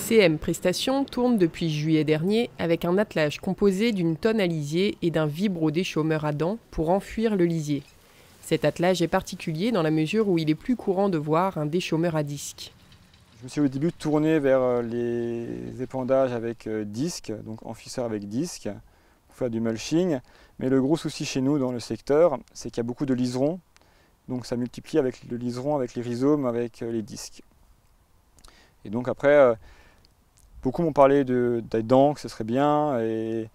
CM Prestations tourne depuis juillet dernier avec un attelage composé d'une tonne à lisier et d'un vibro-déchaumeur à dents pour enfuir le lisier. Cet attelage est particulier dans la mesure où il est plus courant de voir un déchaumeur à disque. Je me suis au début tourné vers les épandages avec disque, donc enfisseur avec disque, pour faire du mulching. Mais le gros souci chez nous dans le secteur, c'est qu'il y a beaucoup de liserons. Donc ça multiplie avec le liseron, avec les rhizomes, avec les disques. Et donc après, beaucoup m'ont parlé des dents, que ce serait bien. Et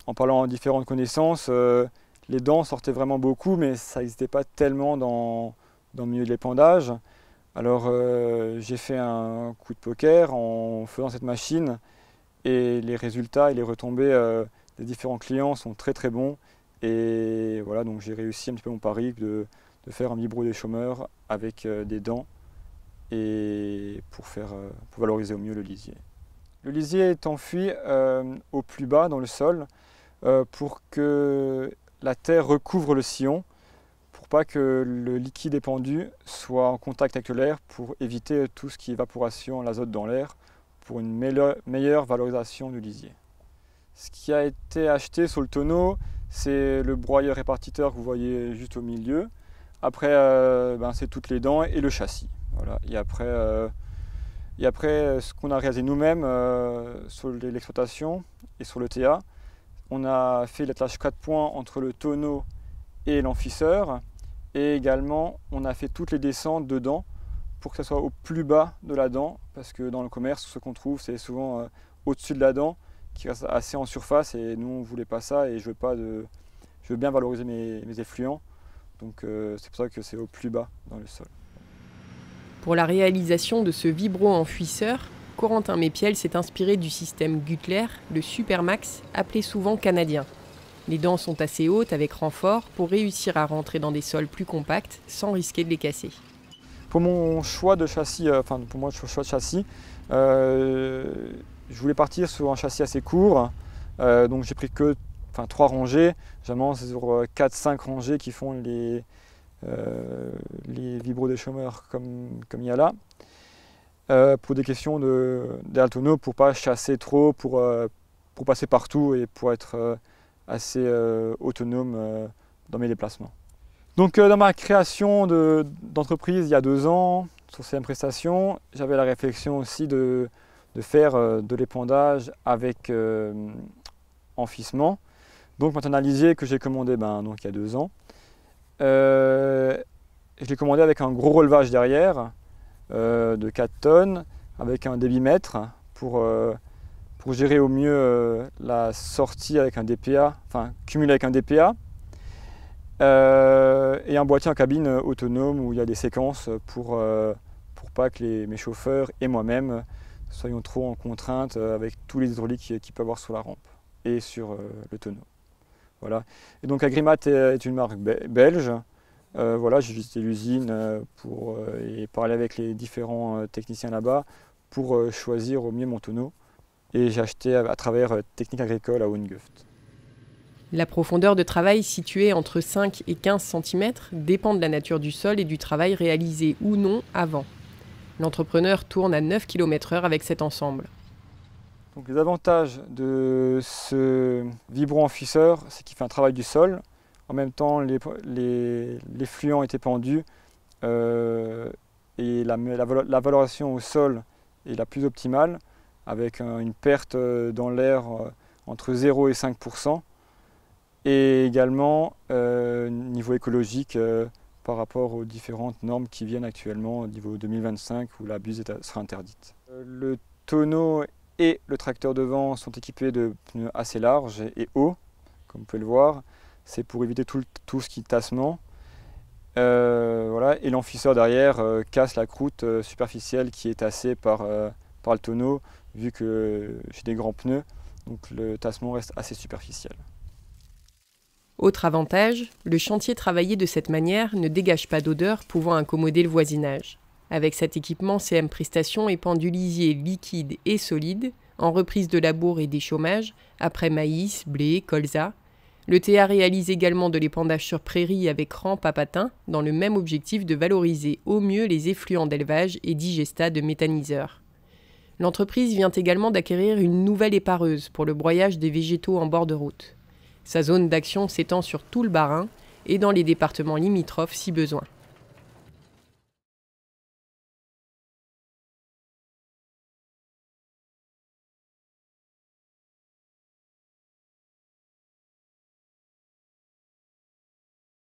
en parlant à différentes connaissances, les dents sortaient vraiment beaucoup, mais ça n'existait pas tellement dans le milieu de l'épandage. Alors j'ai fait un coup de poker en faisant cette machine et les résultats et les retombées des différents clients sont très très bons. Et voilà, donc j'ai réussi un petit peu mon pari de faire un vibro-déchaumeur avec des dents et pour valoriser au mieux le lisier. Le lisier est enfui au plus bas dans le sol pour que la terre recouvre le sillon, pour pas que le liquide épandu soit en contact avec l'air, pour éviter tout ce qui est évaporation, l'azote dans l'air, pour une meilleure valorisation du lisier. Ce qui a été acheté sur le tonneau, c'est le broyeur répartiteur que vous voyez juste au milieu. Après, c'est toutes les dents et le châssis. Voilà. Et après, ce qu'on a réalisé nous-mêmes sur l'exploitation et sur le TA, on a fait l'attelage 4 points entre le tonneau et l'enfisseur. Et également, on a fait toutes les descentes dedans pour que ça soit au plus bas de la dent. Parce que dans le commerce, ce qu'on trouve, c'est souvent au-dessus de la dent, qui reste assez en surface. Et nous, on ne voulait pas ça et je veux bien valoriser mes effluents. Donc c'est pour ça que c'est au plus bas dans le sol. Pour la réalisation de ce vibro-enfouisseur, Corentin Mépiel s'est inspiré du système Guttler, le Supermax, appelé souvent canadien. Les dents sont assez hautes avec renfort pour réussir à rentrer dans des sols plus compacts sans risquer de les casser. Pour mon choix de châssis, je voulais partir sur un châssis assez court, donc j'ai pris que 3 rangées. Généralement c'est sur 4-5 rangées qui font les vibro-déchaumeurs comme il y a là. Pour des questions d'altono, pour ne pas chasser trop, pour passer partout et pour être assez autonome dans mes déplacements. Donc dans ma création d'entreprise il y a 2 ans, sur CM Prestations, j'avais la réflexion aussi de faire de l'épandage avec enfissement. Donc maintenant un lisier que j'ai commandé donc, il y a 2 ans. Je l'ai commandé avec un gros relevage derrière de 4 tonnes avec un débitmètre pour gérer au mieux la sortie avec un DPA, cumulé avec un DPA. Et un boîtier en cabine autonome où il y a des séquences pour pas que mes chauffeurs et moi-même soyons trop en contrainte avec tous les hydrauliques qu'il peut y avoir sur la rampe et sur le tonneau. Voilà. Et donc Agrimat est une marque belge. J'ai visité l'usine et parlé avec les différents techniciens là-bas pour choisir au mieux mon tonneau. Et j'ai acheté à travers Technique Agricole à Hohenguft. La profondeur de travail située entre 5 et 15 cm dépend de la nature du sol et du travail réalisé ou non avant. L'entrepreneur tourne à 9 km/h avec cet ensemble. Donc les avantages de ce vibro-enfisseur, c'est qu'il fait un travail du sol. En même temps, l'effluent est épandu et la valorisation au sol est la plus optimale, avec une perte dans l'air entre 0 et 5%. Et également, niveau écologique, par rapport aux différentes normes qui viennent actuellement au niveau 2025 où la buse sera interdite. Le tonneau et le tracteur devant sont équipés de pneus assez larges et hauts, comme vous pouvez le voir. C'est pour éviter tout ce qui est tassement. Et l'enfisseur derrière casse la croûte superficielle qui est tassée par le tonneau, vu que j'ai des grands pneus, donc le tassement reste assez superficiel. Autre avantage, le chantier travaillé de cette manière ne dégage pas d'odeur pouvant incommoder le voisinage. Avec cet équipement, CM Prestations épand du lisier liquide et solide, en reprise de labour et d'échauffage, après maïs, blé, colza. Le TA réalise également de l'épandage sur prairie avec rampe à patins, dans le même objectif de valoriser au mieux les effluents d'élevage et digestats de méthaniseurs. L'entreprise vient également d'acquérir une nouvelle épareuse pour le broyage des végétaux en bord de route. Sa zone d'action s'étend sur tout le Bas-Rhin et dans les départements limitrophes si besoin.